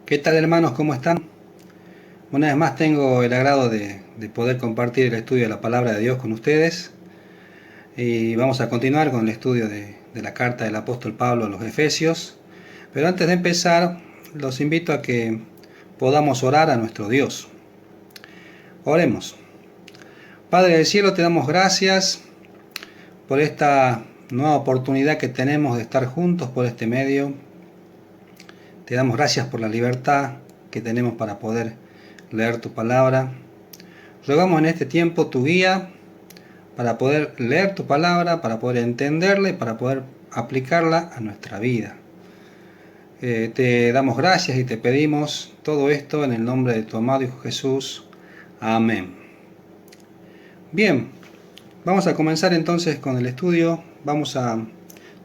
¿Qué tal, hermanos? ¿Cómo están? Una vez más tengo el agrado de poder compartir el estudio de la palabra de Dios con ustedes y vamos a continuar con el estudio de la carta del apóstol Pablo a los Efesios. Pero antes de empezar, los invito a que podamos orar a nuestro Dios. Oremos. Padre del cielo, te damos gracias por esta nueva oportunidad que tenemos de estar juntos por este medio. Te damos gracias por la libertad que tenemos para poder leer tu palabra. Rogamos en este tiempo tu guía para poder leer tu palabra, para poder entenderla y para poder aplicarla a nuestra vida. Te damos gracias y te pedimos todo esto en el nombre de tu amado Hijo Jesús. Amén. Bien, vamos a comenzar entonces con el estudio. Vamos a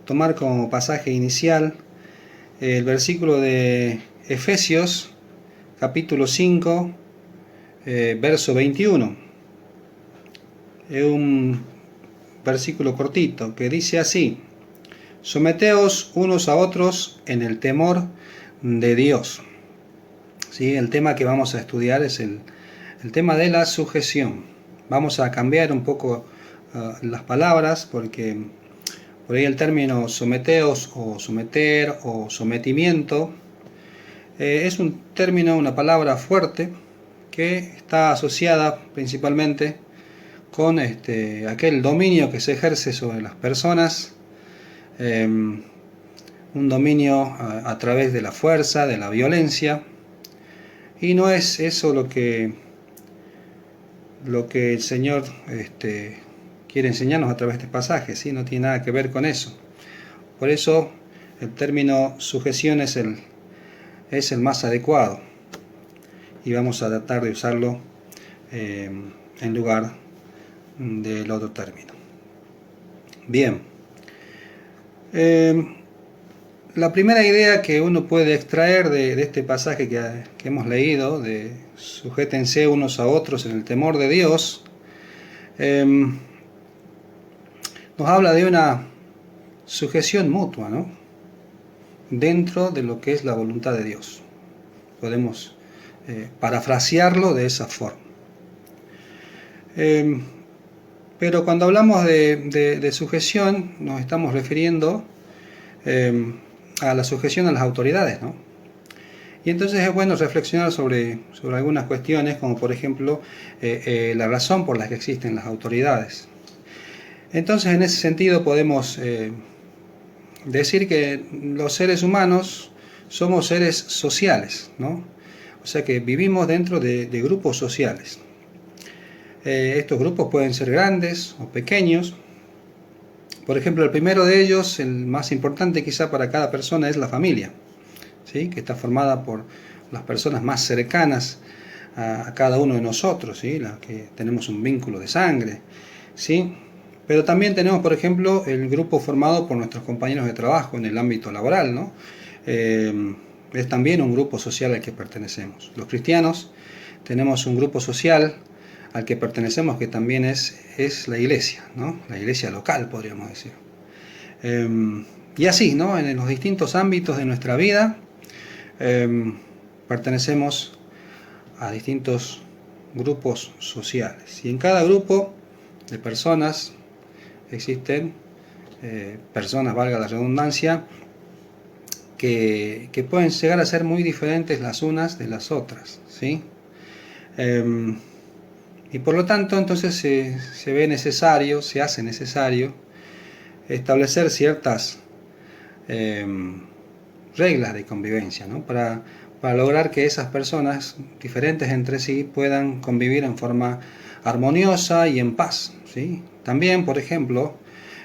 tomar como pasaje inicial el versículo de Efesios, capítulo 5, verso 21. Es un versículo cortito que dice así: someteos unos a otros en el temor de Dios. ¿Sí? El tema que vamos a estudiar es el tema de la sujeción. Vamos a cambiar un poco las palabras, porque por ahí el término someteos o someter o sometimiento es un término, una palabra fuerte que está asociada principalmente con aquel dominio que se ejerce sobre las personas, un dominio a través de la fuerza, de la violencia, y no es eso lo que el Señor quiere enseñarnos a través de este pasaje, ¿sí? No tiene nada que ver con eso. Por eso el término sujeción es el más adecuado, y vamos a tratar de usarlo en lugar del otro término. Bien, la primera idea que uno puede extraer de este pasaje que hemos leído, de sujétense unos a otros en el temor de Dios, nos habla de una sujeción mutua, ¿no? Dentro de lo que es la voluntad de Dios. Podemos parafrasearlo de esa forma. Pero cuando hablamos de sujeción, nos estamos refiriendo a la sujeción a las autoridades, ¿no? Y entonces es bueno reflexionar sobre algunas cuestiones, como por ejemplo la razón por la que existen las autoridades. Entonces, en ese sentido podemos decir que los seres humanos somos seres sociales, ¿no? O sea que vivimos dentro de grupos sociales. Estos grupos pueden ser grandes o pequeños. Por ejemplo, el primero de ellos, el más importante quizá para cada persona, es la familia, ¿sí? Que está formada por las personas más cercanas a cada uno de nosotros, ¿sí? Las que tenemos un vínculo de sangre, ¿sí? Pero también tenemos, por ejemplo, el grupo formado por nuestros compañeros de trabajo en el ámbito laboral, ¿no? Es también un grupo social al que pertenecemos. Los cristianos tenemos un grupo social al que pertenecemos, que también es la iglesia, ¿no? La iglesia local, podríamos decir. Y así, ¿no? En los distintos ámbitos de nuestra vida pertenecemos a distintos grupos sociales. Y en cada grupo de personas existen personas, valga la redundancia, que pueden llegar a ser muy diferentes las unas de las otras, ¿sí? Y por lo tanto, entonces se ve necesario, se hace necesario establecer ciertas reglas de convivencia, ¿no? Para lograr que esas personas diferentes entre sí puedan convivir en forma armoniosa y en paz, ¿sí? También, por ejemplo,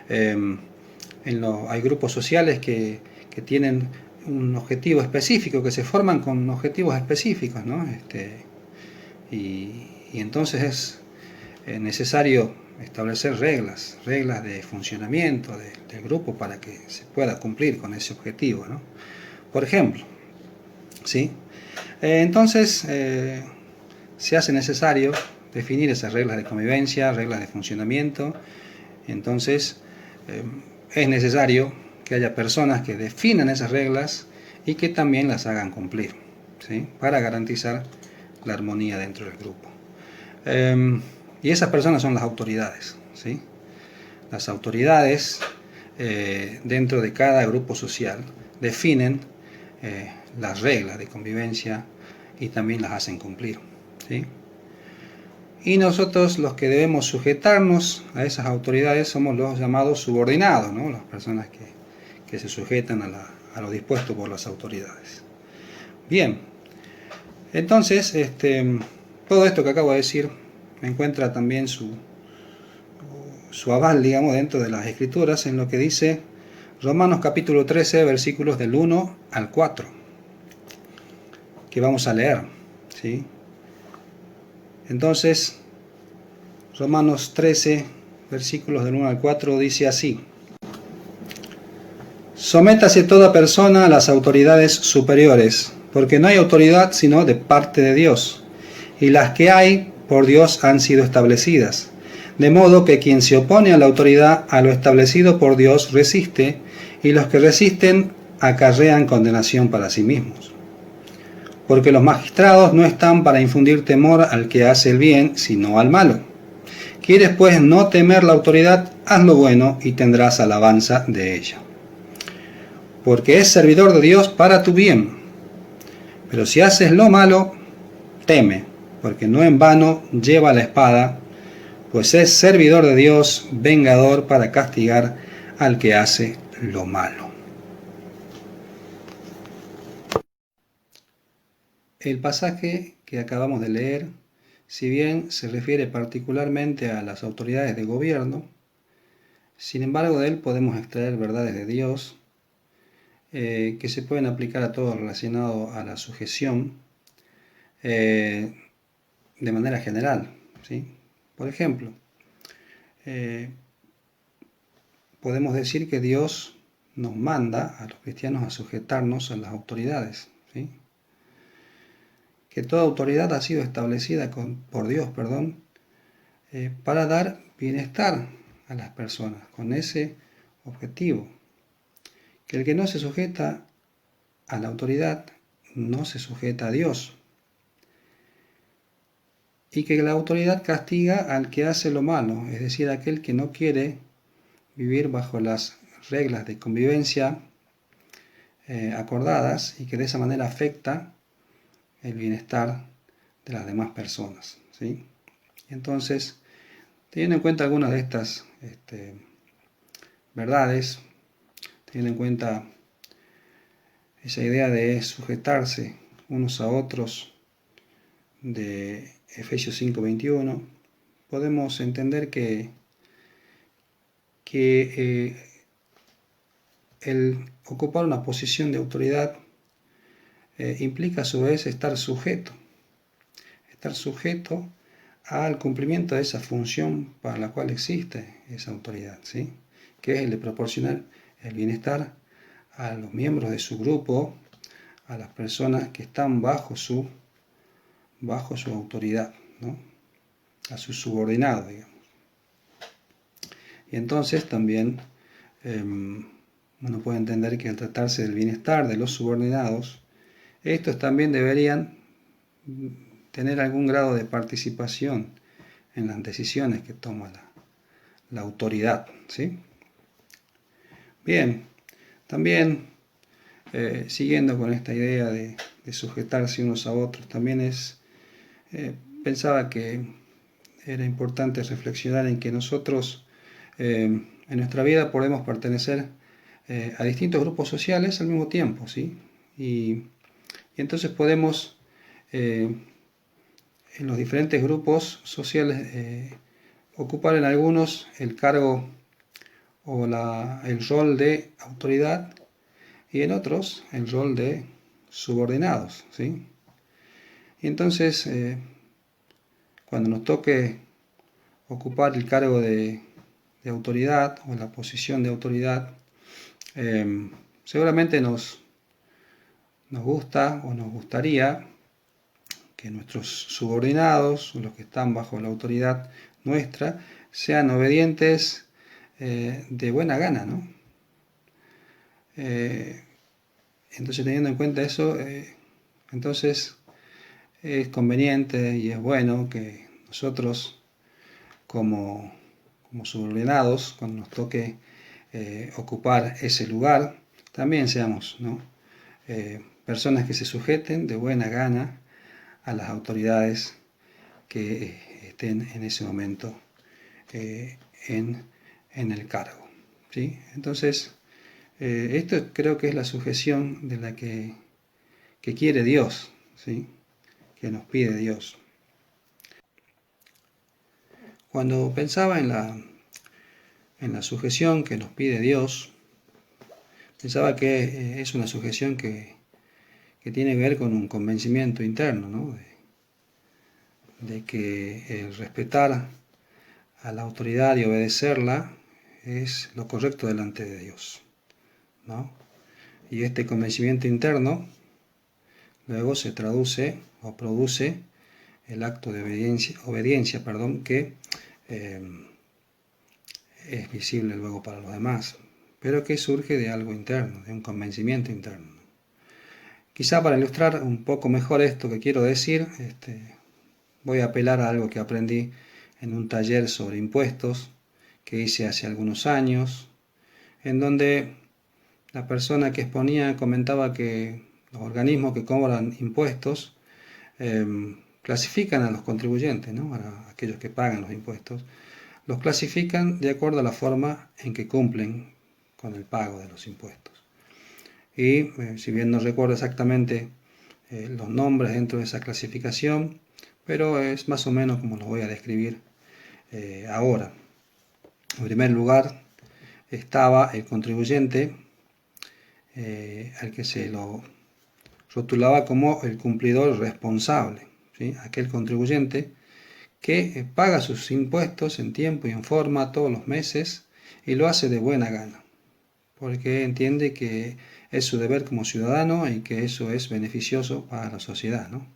hay grupos sociales que tienen un objetivo específico, que se forman con objetivos específicos, ¿no? Y entonces es necesario establecer reglas de funcionamiento del grupo para que se pueda cumplir con ese objetivo, ¿no? Por ejemplo, ¿sí? Entonces se hace necesario definir esas reglas de convivencia, reglas de funcionamiento. Entonces es necesario que haya personas que definan esas reglas y que también las hagan cumplir. ¿sí? Para garantizar la armonía dentro del grupo. Y esas personas son las autoridades, ¿sí? Las autoridades dentro de cada grupo social definen las reglas de convivencia y también las hacen cumplir, ¿sí? Y nosotros los que debemos sujetarnos a esas autoridades somos los llamados subordinados, ¿no? Las personas que se sujetan a lo dispuesto por las autoridades. Bien, entonces todo esto que acabo de decir encuentra también su aval, digamos, dentro de las Escrituras en lo que dice Romanos capítulo 13, versículos del 1 al 4, que vamos a leer, ¿sí? Entonces, Romanos 13, versículos del 1 al 4, dice así: Sométase toda persona a las autoridades superiores, porque no hay autoridad sino de parte de Dios, y las que hay por Dios han sido establecidas. De modo que quien se opone a la autoridad, a lo establecido por Dios, resiste, y los que resisten acarrean condenación para sí mismos. Porque los magistrados no están para infundir temor al que hace el bien, sino al malo. ¿Quieres pues no temer la autoridad? Haz lo bueno y tendrás alabanza de ella. Porque es servidor de Dios para tu bien. Pero si haces lo malo, teme, porque no en vano lleva la espada, pues es servidor de Dios, vengador para castigar al que hace lo malo. El pasaje que acabamos de leer, si bien se refiere particularmente a las autoridades de gobierno, sin embargo de él podemos extraer verdades de Dios que se pueden aplicar a todo relacionado a la sujeción de manera general, ¿sí? Por ejemplo, podemos decir que Dios nos manda a los cristianos a sujetarnos a las autoridades, ¿sí? Que toda autoridad ha sido establecida por Dios, para dar bienestar a las personas, con ese objetivo. Que el que no se sujeta a la autoridad no se sujeta a Dios. Y que la autoridad castiga al que hace lo malo, es decir, aquel que no quiere vivir bajo las reglas de convivencia acordadas y que de esa manera afecta el bienestar de las demás personas, ¿sí? Entonces, teniendo en cuenta algunas de estas verdades, teniendo en cuenta esa idea de sujetarse unos a otros de Efesios 5:21, podemos entender que el ocupar una posición de autoridad implica a su vez estar sujeto al cumplimiento de esa función para la cual existe esa autoridad, ¿sí? Que es el de proporcionar el bienestar a los miembros de su grupo, a las personas que están bajo su autoridad, ¿no? A sus subordinados, digamos. Y entonces también uno puede entender que al tratarse del bienestar de los subordinados, estos también deberían tener algún grado de participación en las decisiones que toma la autoridad, ¿sí? Bien, también siguiendo con esta idea de sujetarse unos a otros, también pensaba que era importante reflexionar en que nosotros en nuestra vida podemos pertenecer a distintos grupos sociales al mismo tiempo, ¿sí? Y entonces podemos en los diferentes grupos sociales ocupar en algunos el cargo o el rol de autoridad y en otros el rol de subordinados, ¿sí? Y entonces cuando nos toque ocupar el cargo de autoridad o la posición de autoridad, seguramente nos gusta o nos gustaría que nuestros subordinados o los que están bajo la autoridad nuestra sean obedientes de buena gana, ¿no? Entonces, teniendo en cuenta eso, Entonces es conveniente y es bueno que nosotros como subordinados, cuando nos toque ocupar ese lugar, también seamos, ¿no? Personas que se sujeten de buena gana a las autoridades que estén en ese momento eh, en, en el cargo, ¿sí? Entonces, esto creo que es la sujeción de la que quiere Dios, ¿sí? Que nos pide Dios. Cuando pensaba en la sujeción que nos pide Dios, pensaba que es una sujeción que tiene que ver con un convencimiento interno, ¿no? De que el respetar a la autoridad y obedecerla es lo correcto delante de Dios, ¿no? Y este convencimiento interno luego se traduce o produce el acto de obediencia, que eh, es visible luego para los demás, pero que surge de algo interno, de un convencimiento interno. Quizá para ilustrar un poco mejor esto que quiero decir, voy a apelar a algo que aprendí en un taller sobre impuestos que hice hace algunos años, en donde la persona que exponía comentaba que los organismos que cobran impuestos clasifican a los contribuyentes, ¿no? A aquellos que pagan los impuestos, los clasifican de acuerdo a la forma en que cumplen con el pago de los impuestos. Y si bien no recuerdo exactamente los nombres dentro de esa clasificación, pero es más o menos como lo voy a describir ahora. En primer lugar estaba el contribuyente, al que se lo rotulaba como el cumplidor responsable, ¿sí? Aquel contribuyente que paga sus impuestos en tiempo y en forma todos los meses y lo hace de buena gana, porque entiende que es su deber como ciudadano y que eso es beneficioso para la sociedad, ¿no?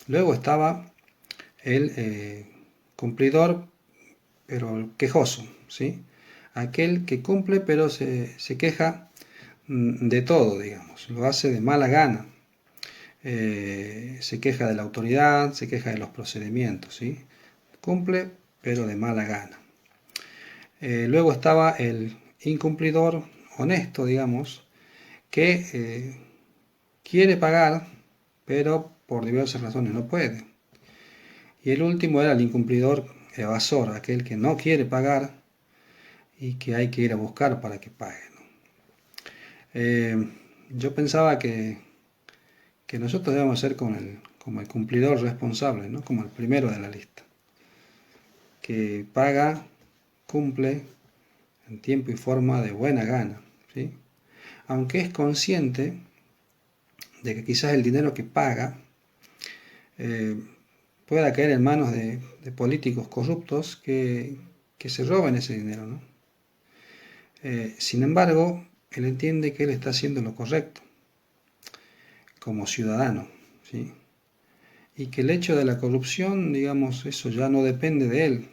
Luego estaba el cumplidor, pero quejoso, ¿sí? Aquel que cumple pero se queja de todo, digamos, lo hace de mala gana. Se queja de la autoridad, se queja de los procedimientos, ¿sí? Cumple pero de mala gana. Luego estaba el incumplidor honesto, digamos, que quiere pagar, pero por diversas razones no puede. Y el último era el incumplidor evasor, aquel que no quiere pagar y que hay que ir a buscar para que pague, ¿no? Yo pensaba que nosotros debemos ser como el cumplidor responsable, ¿no? Como el primero de la lista, que paga, cumple en tiempo y forma de buena gana, ¿sí? Aunque es consciente de que quizás el dinero que paga pueda caer en manos de políticos corruptos que se roben ese dinero, ¿no? Sin embargo, él entiende que él está haciendo lo correcto como ciudadano, ¿sí? Y que el hecho de la corrupción, digamos, eso ya no depende de él,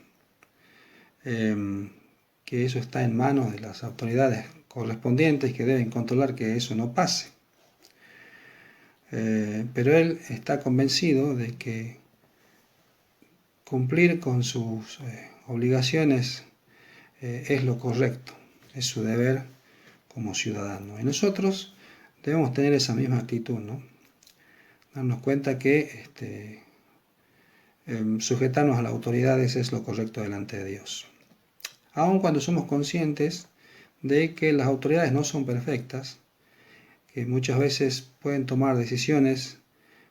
que eso está en manos de las autoridades correspondientes que deben controlar que eso no pase. Pero él está convencido de que cumplir con sus obligaciones es lo correcto, es su deber como ciudadano. Y nosotros debemos tener esa misma actitud, ¿no? Darnos cuenta que sujetarnos a las autoridades es lo correcto delante de Dios. Aun cuando somos conscientes de que las autoridades no son perfectas, que muchas veces pueden tomar decisiones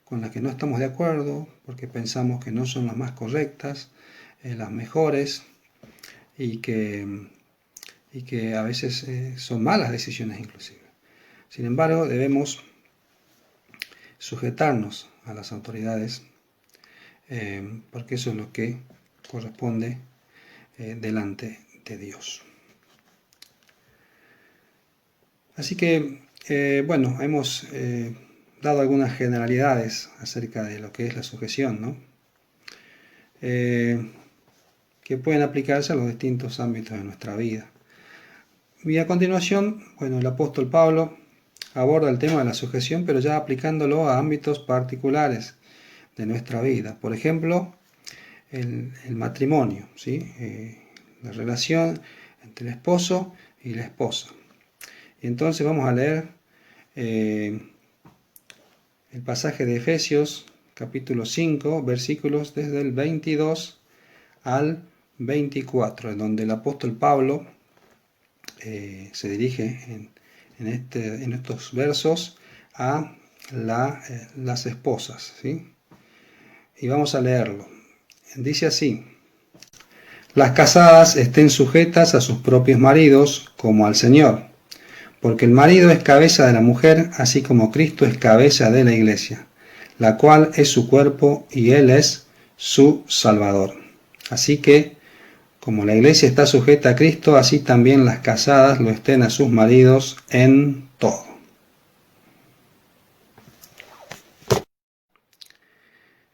con las que no estamos de acuerdo, porque pensamos que no son las más correctas, las mejores, y que a veces son malas decisiones inclusive. Sin embargo, debemos sujetarnos a las autoridades, porque eso es lo que corresponde delante de Dios. Así que, bueno, hemos dado algunas generalidades acerca de lo que es la sujeción, ¿no? Que pueden aplicarse a los distintos ámbitos de nuestra vida. Y a continuación, bueno, el apóstol Pablo aborda el tema de la sujeción, pero ya aplicándolo a ámbitos particulares de nuestra vida. Por ejemplo, el matrimonio, ¿sí? La relación entre el esposo y la esposa. Y entonces vamos a leer el pasaje de Efesios, capítulo 5, versículos desde el 22 al 24, en donde el apóstol Pablo se dirige en estos versos a las esposas, ¿sí? Y vamos a leerlo. Dice así: las casadas estén sujetas a sus propios maridos como al Señor, porque el marido es cabeza de la mujer, así como Cristo es cabeza de la iglesia, la cual es su cuerpo y Él es su Salvador. Así que, como la iglesia está sujeta a Cristo, así también las casadas lo estén a sus maridos en todo.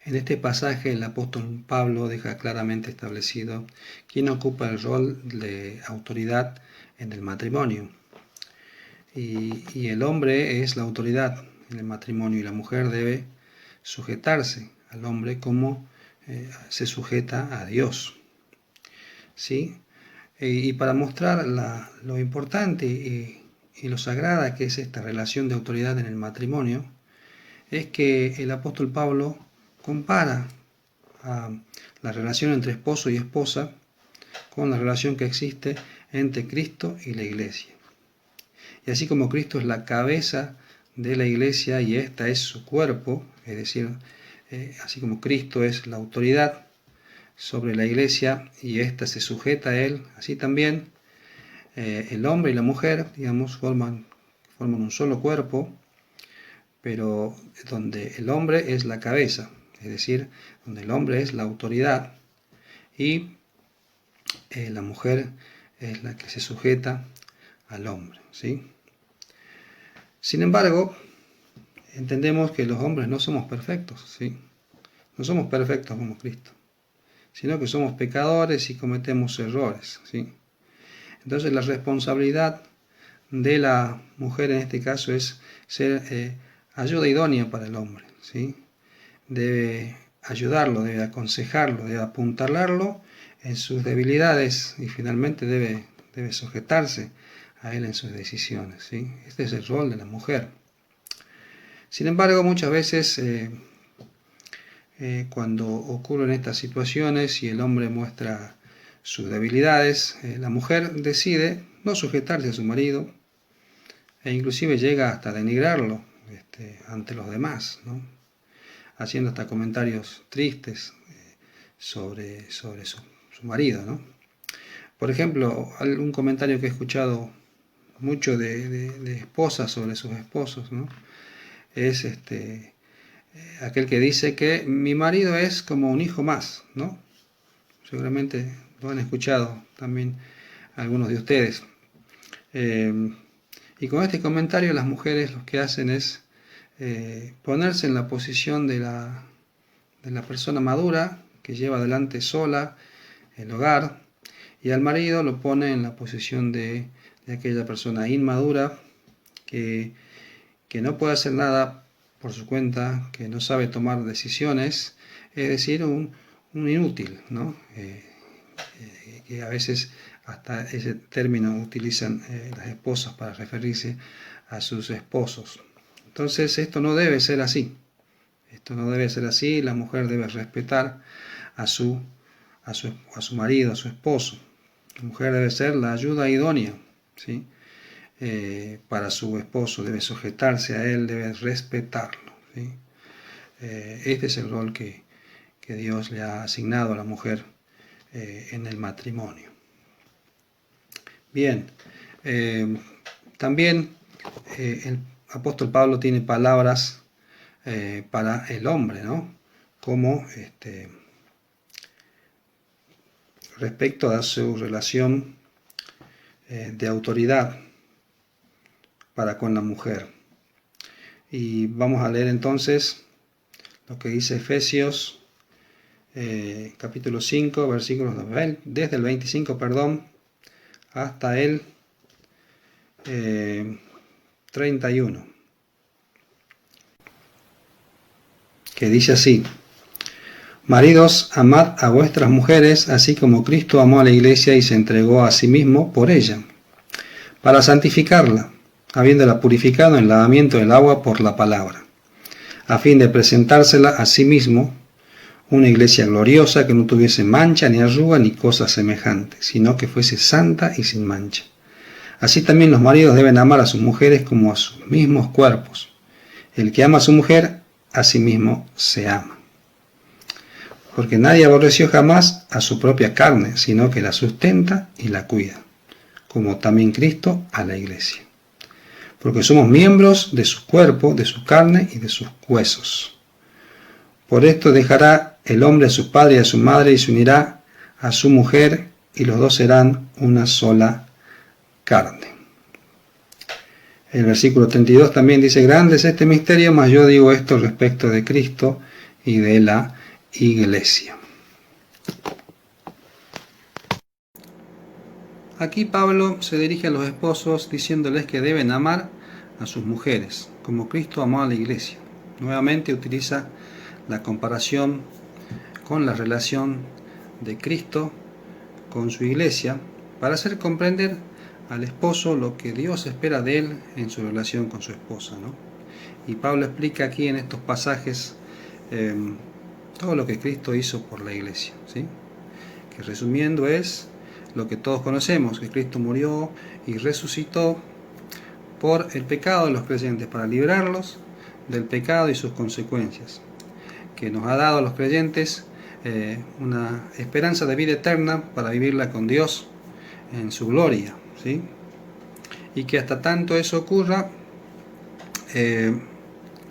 En este pasaje el apóstol Pablo deja claramente establecido quién ocupa el rol de autoridad en el matrimonio. Y el hombre es la autoridad en el matrimonio y la mujer debe sujetarse al hombre como se sujeta a Dios. ¿Sí? Y para mostrar lo importante y lo sagrada que es esta relación de autoridad en el matrimonio, es que el apóstol Pablo compara a la relación entre esposo y esposa con la relación que existe entre Cristo y la iglesia. Y así como Cristo es la cabeza de la iglesia y esta es su cuerpo, es decir, así como Cristo es la autoridad sobre la iglesia y ésta se sujeta a Él, así también el hombre y la mujer, digamos, forman un solo cuerpo, pero donde el hombre es la cabeza, es decir, donde el hombre es la autoridad y la mujer es la que se sujeta al hombre, ¿sí? Sin embargo, entendemos que los hombres no somos perfectos, ¿sí? No somos perfectos como Cristo, sino que somos pecadores y cometemos errores, ¿sí? Entonces la responsabilidad de la mujer en este caso es ser ayuda idónea para el hombre, ¿sí? Debe ayudarlo, debe aconsejarlo, debe apuntalarlo en sus debilidades y finalmente debe sujetarse a él en sus decisiones, ¿sí? Este es el rol de la mujer. Sin embargo, muchas veces cuando ocurren estas situaciones y el hombre muestra sus debilidades, la mujer decide no sujetarse a su marido e inclusive llega hasta denigrarlo ante los demás, ¿no? Haciendo hasta comentarios tristes sobre su marido, ¿no? Por ejemplo, un comentario que he escuchado mucho de esposas sobre sus esposos, ¿no? Es aquel que dice que mi marido es como un hijo más, ¿no? Seguramente lo han escuchado también algunos de ustedes. Y con este comentario las mujeres lo que hacen es ponerse en la posición de la persona madura que lleva adelante sola el hogar, y al marido lo pone en la posición de aquella persona inmadura que no puede hacer nada por su cuenta, que no sabe tomar decisiones, es decir, un inútil, ¿no? Que a veces hasta ese término utilizan las esposas para referirse a sus esposos. Entonces esto no debe ser así. Esto no debe ser así. La mujer debe respetar a su marido, a su esposo. La mujer debe ser la ayuda idónea, ¿sí? Para su esposo, debe sujetarse a él, debe respetarlo, ¿sí? Este es el rol que Dios le ha asignado a la mujer en el matrimonio. Bien, también el apóstol Pablo tiene palabras para el hombre, ¿no? Como respecto a su relación de autoridad para con la mujer. Y vamos a leer entonces lo que dice Efesios capítulo 5, versículos desde el 25, hasta el 31, que dice así: maridos, amad a vuestras mujeres, así como Cristo amó a la iglesia y se entregó a sí mismo por ella, para santificarla, habiéndola purificado en lavamiento del agua por la palabra, a fin de presentársela a sí mismo una iglesia gloriosa, que no tuviese mancha, ni arruga, ni cosa semejante, sino que fuese santa y sin mancha. Así también los maridos deben amar a sus mujeres como a sus mismos cuerpos. El que ama a su mujer, a sí mismo se ama. Porque nadie aborreció jamás a su propia carne, sino que la sustenta y la cuida, como también Cristo a la iglesia. Porque somos miembros de su cuerpo, de su carne y de sus huesos. Por esto dejará el hombre a su padre y a su madre y se unirá a su mujer, y los dos serán una sola carne. El versículo 32 también dice: grande es este misterio, mas yo digo esto respecto de Cristo y de la iglesia. Aquí Pablo se dirige a los esposos diciéndoles que deben amar a sus mujeres, como Cristo amó a la iglesia. Nuevamente utiliza la comparación con la relación de Cristo con su iglesia para hacer comprender al esposo lo que Dios espera de él en su relación con su esposa, ¿no? Y Pablo explica aquí en estos pasajes todo lo que Cristo hizo por la iglesia, ¿sí? Que resumiendo es lo que todos conocemos, que Cristo murió y resucitó por el pecado de los creyentes, para librarlos del pecado y sus consecuencias, que nos ha dado a los creyentes una esperanza de vida eterna para vivirla con Dios en su gloria, ¿sí? Y que hasta tanto eso ocurra,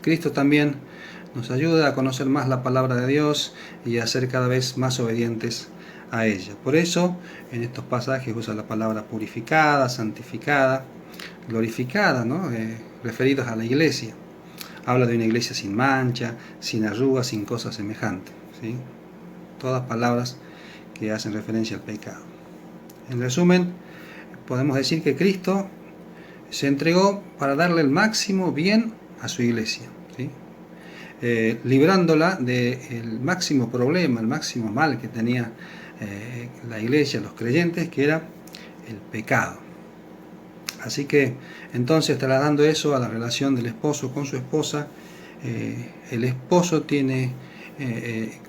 Cristo también nos ayuda a conocer más la palabra de Dios y a ser cada vez más obedientes a ella. Por eso en estos pasajes usa la palabra purificada, santificada, glorificada, ¿no? Referidos a la iglesia. Habla de una iglesia sin mancha, sin arrugas, sin cosas semejantes, ¿sí? Todas palabras que hacen referencia al pecado. En resumen, podemos decir que Cristo se entregó para darle el máximo bien a su iglesia, ¿sí? Librándola del máximo problema, el máximo mal que tenía la iglesia, los creyentes, que era el pecado. Así que entonces, trasladando eso a la relación del esposo con su esposa, el esposo tiene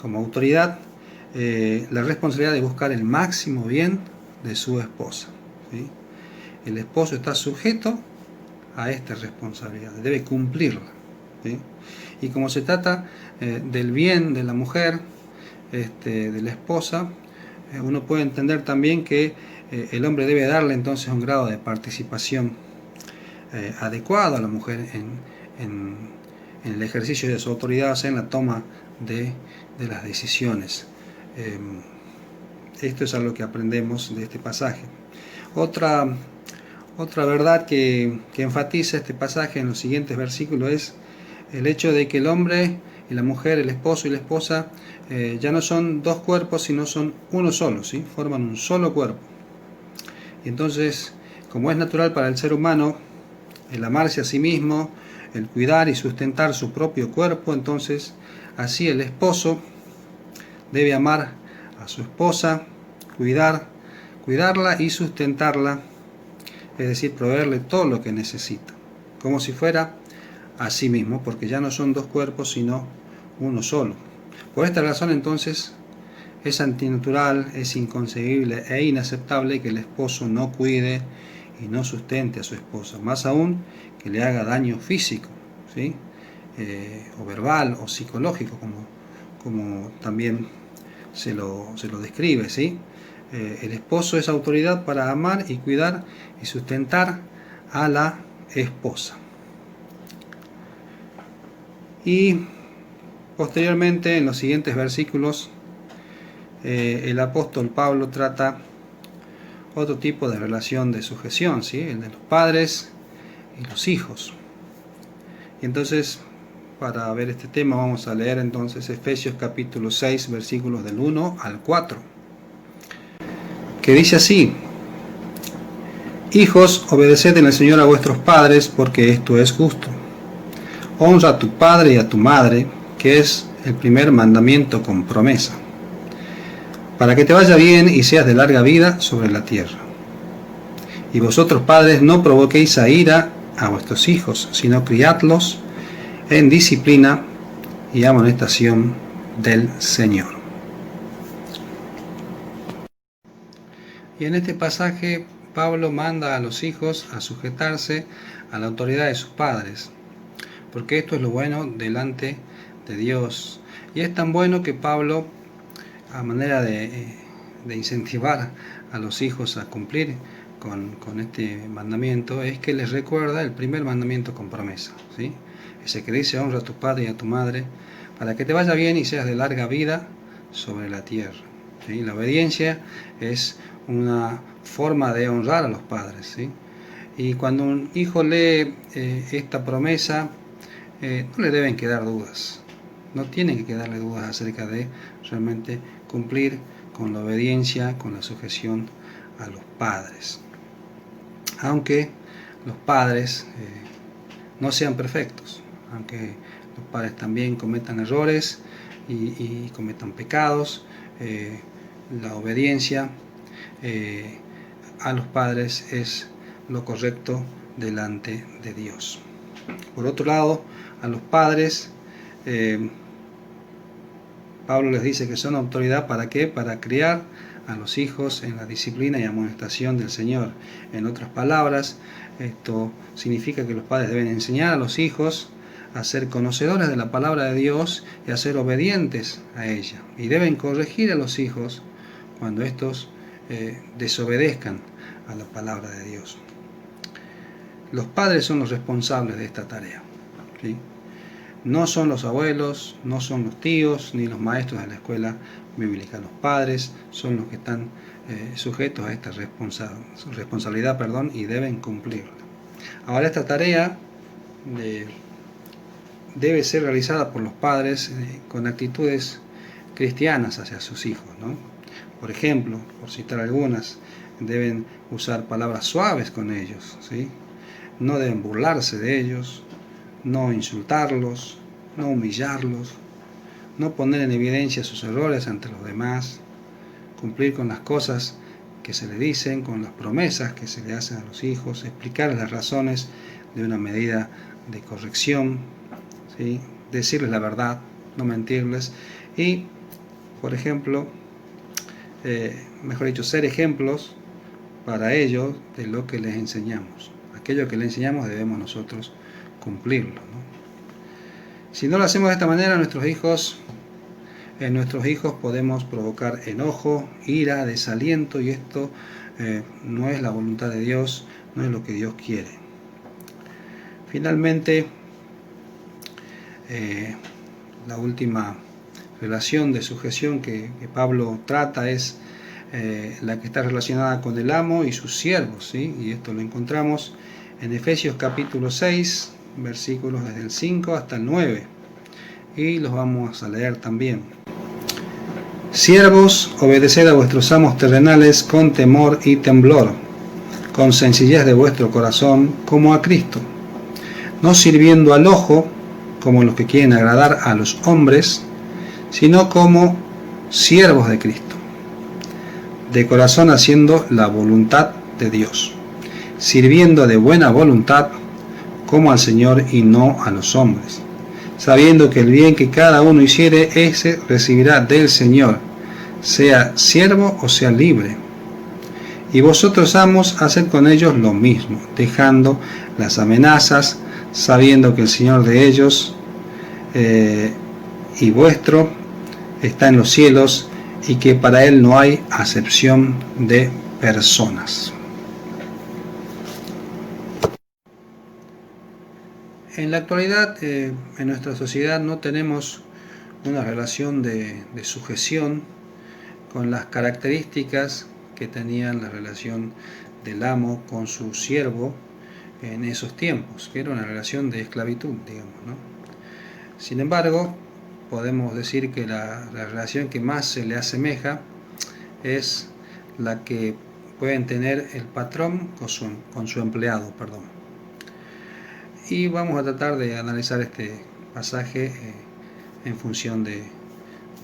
como autoridad la responsabilidad de buscar el máximo bien de su esposa, ¿sí? El esposo está sujeto a esta responsabilidad, debe cumplirla, ¿sí? Y como se trata del bien de la mujer, de la esposa, uno puede entender también que el hombre debe darle entonces un grado de participación adecuado a la mujer en el ejercicio de su autoridad, o sea, en la toma de las decisiones. Esto es algo que aprendemos de este pasaje. Otra verdad que enfatiza este pasaje en los siguientes versículos es el hecho de que el hombre y la mujer, el esposo y la esposa, ya no son dos cuerpos, sino son uno solo, ¿sí? Forman un solo cuerpo. Y entonces, como es natural para el ser humano el amarse a sí mismo, el cuidar y sustentar su propio cuerpo, entonces así el esposo debe amar a su esposa, cuidarla y sustentarla, es decir, proveerle todo lo que necesita, como si fuera a sí mismo, porque ya no son dos cuerpos, sino uno solo. Por esta razón, entonces, es antinatural, es inconcebible e inaceptable que el esposo no cuide y no sustente a su esposa, más aún que le haga daño físico, ¿sí? O verbal o psicológico, como también se lo describe, ¿sí? El esposo es autoridad para amar y cuidar y sustentar a la esposa. Y posteriormente, en los siguientes versículos, el apóstol Pablo trata otro tipo de relación de sujeción, ¿sí? El de los padres y los hijos. Y entonces, para ver este tema, vamos a leer entonces Efesios capítulo 6, versículos del 1 al 4, que dice así: Hijos, obedeced en el Señor a vuestros padres, porque esto es justo. Honra a tu padre y a tu madre, que es el primer mandamiento con promesa, para que te vaya bien y seas de larga vida sobre la tierra. Y vosotros, padres, no provoquéis a ira a vuestros hijos, sino criadlos en disciplina y amonestación del Señor. Y en este pasaje Pablo manda a los hijos a sujetarse a la autoridad de sus padres, porque esto es lo bueno delante de Dios. Y es tan bueno que Pablo, a manera de incentivar a los hijos a cumplir con este mandamiento, es que les recuerda el primer mandamiento con promesa, ¿sí? Ese que dice: honra a tu padre y a tu madre, para que te vaya bien y seas de larga vida sobre la tierra, ¿sí? La obediencia es una forma de honrar a los padres, ¿sí? Y cuando un hijo lee esta promesa, no le deben quedar dudas, no tienen que quedarle dudas acerca de realmente cumplir con la obediencia, con la sujeción a los padres. Aunque los padres no sean perfectos, aunque los padres también cometan errores y cometan pecados, la obediencia a los padres es lo correcto delante de Dios. Por otro lado, a los padres, Pablo les dice que son autoridad ¿para qué? Para criar a los hijos en la disciplina y amonestación del Señor. En otras palabras, esto significa que los padres deben enseñar a los hijos a ser conocedores de la palabra de Dios y a ser obedientes a ella. Y deben corregir a los hijos cuando estos desobedezcan a la palabra de Dios. Los padres son los responsables de esta tarea, ¿sí? No son los abuelos, no son los tíos, ni los maestros de la escuela bíblica. Los padres son los que están sujetos a esta responsabilidad, y deben cumplirla. Ahora, esta tarea debe ser realizada por los padres con actitudes cristianas hacia sus hijos, ¿no? Por ejemplo, por citar algunas, deben usar palabras suaves con ellos, ¿sí? No deben burlarse de ellos, no insultarlos, no humillarlos, no poner en evidencia sus errores ante los demás, cumplir con las cosas que se le dicen, con las promesas que se le hacen a los hijos, explicarles las razones de una medida de corrección, ¿sí? Decirles la verdad, no mentirles y, por ejemplo, ser ejemplos para ellos de lo que les enseñamos. Aquello que les enseñamos debemos nosotros cumplirlo, ¿no? Si no lo hacemos de esta manera, en nuestros hijos podemos provocar enojo, ira, desaliento, y esto no es la voluntad de Dios, no es lo que Dios quiere. Finalmente, la última relación de sujeción que Pablo trata es la que está relacionada con el amo y sus siervos, ¿sí? Y esto lo encontramos en Efesios capítulo 6, versículos desde el 5 hasta el 9, y los vamos a leer también. Siervos, obedeced a vuestros amos terrenales con temor y temblor, con sencillez de vuestro corazón, como a Cristo, no sirviendo al ojo, como los que quieren agradar a los hombres, sino como siervos de Cristo, de corazón haciendo la voluntad de Dios, sirviendo de buena voluntad como al Señor y no a los hombres, sabiendo que el bien que cada uno hiciere, ese recibirá del Señor, sea siervo o sea libre. Y vosotros, amos, haced con ellos lo mismo, dejando las amenazas, sabiendo que el Señor de ellos y vuestro está en los cielos, y que para Él no hay acepción de personas. En la actualidad, en nuestra sociedad no tenemos una relación de sujeción con las características que tenían la relación del amo con su siervo en esos tiempos, que era una relación de esclavitud, digamos, ¿no? Sin embargo, podemos decir que la relación que más se le asemeja es la que pueden tener el patrón con su empleado, perdón. Y vamos a tratar de analizar este pasaje en función de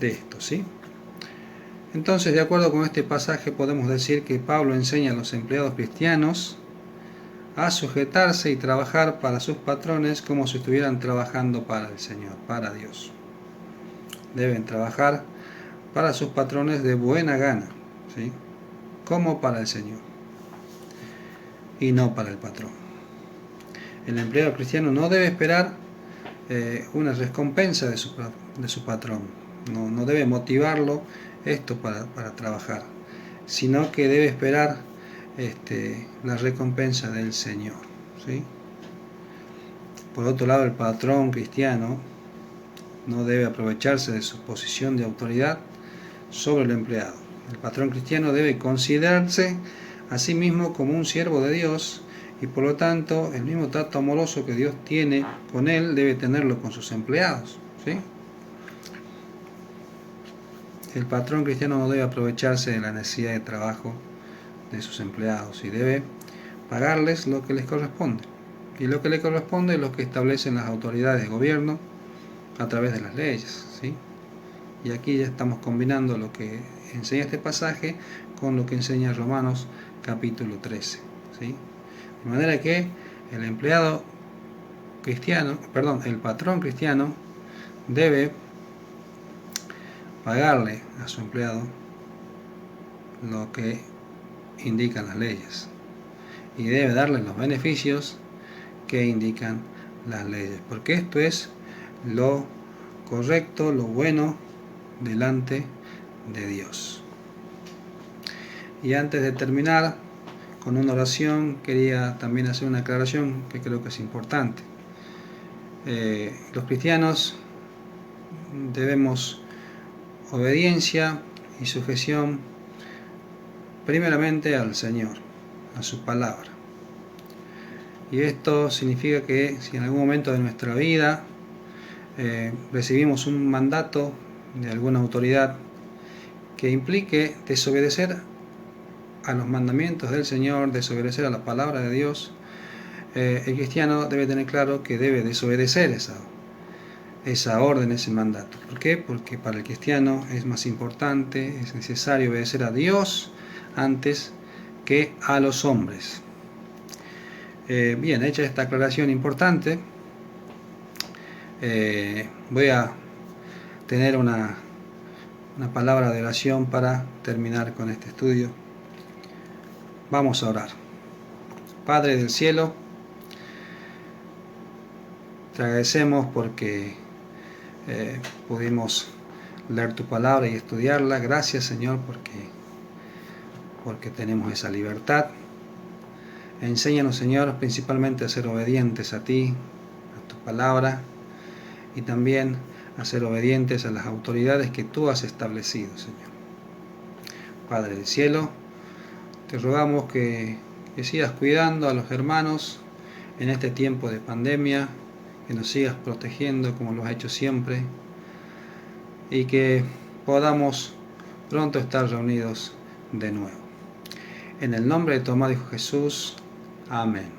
esto, ¿sí? Entonces, de acuerdo con este pasaje, podemos decir que Pablo enseña a los empleados cristianos a sujetarse y trabajar para sus patrones como si estuvieran trabajando para el Señor, para Dios. Deben trabajar para sus patrones de buena gana, ¿sí? Como para el Señor y no para el patrón. El empleado cristiano no debe esperar una recompensa de su patrón, no debe motivarlo esto para trabajar, sino que debe esperar la recompensa del Señor, ¿sí? Por otro lado, el patrón cristiano no debe aprovecharse de su posición de autoridad sobre el empleado. El patrón cristiano debe considerarse a sí mismo como un siervo de Dios y por lo tanto el mismo trato amoroso que Dios tiene con él debe tenerlo con sus empleados, ¿sí? El patrón cristiano no debe aprovecharse de la necesidad de trabajo de sus empleados y debe pagarles lo que les corresponde. Y lo que le corresponde es lo que establecen las autoridades de gobierno a través de las leyes, ¿sí? Y aquí ya estamos combinando lo que enseña este pasaje con lo que enseña Romanos capítulo 13, ¿sí? De manera que el empleado cristiano, el patrón cristiano debe pagarle a su empleado lo que indican las leyes y debe darle los beneficios que indican las leyes, porque esto es lo correcto, lo bueno delante de Dios. Y antes de terminar con una oración, quería también hacer una aclaración que creo que es importante. Los cristianos debemos obediencia y sujeción primeramente al Señor, a su palabra. Y esto significa que si en algún momento de nuestra vida recibimos un mandato de alguna autoridad que implique desobedecer a los mandamientos del Señor, desobedecer a la palabra de Dios, el cristiano debe tener claro que debe desobedecer esa orden, ese mandato. ¿Por qué? Porque para el cristiano es más importante, es necesario obedecer a Dios antes que a los hombres. Bien, hecha esta aclaración importante, voy a tener una palabra de oración para terminar con este estudio. Vamos a orar. Padre del cielo, te agradecemos porque pudimos leer tu palabra y estudiarla. Gracias, Señor, porque tenemos esa libertad. Enséñanos, Señor, principalmente a ser obedientes a ti, a tu palabra, y también a ser obedientes a las autoridades que tú has establecido, Señor. Padre del cielo, te rogamos que sigas cuidando a los hermanos en este tiempo de pandemia, que nos sigas protegiendo como lo has hecho siempre, y que podamos pronto estar reunidos de nuevo. En el nombre de tu amado Hijo Jesús, amén.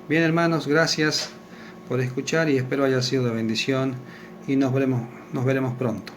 Bien, hermanos, gracias por escuchar y espero haya sido de bendición y nos veremos pronto.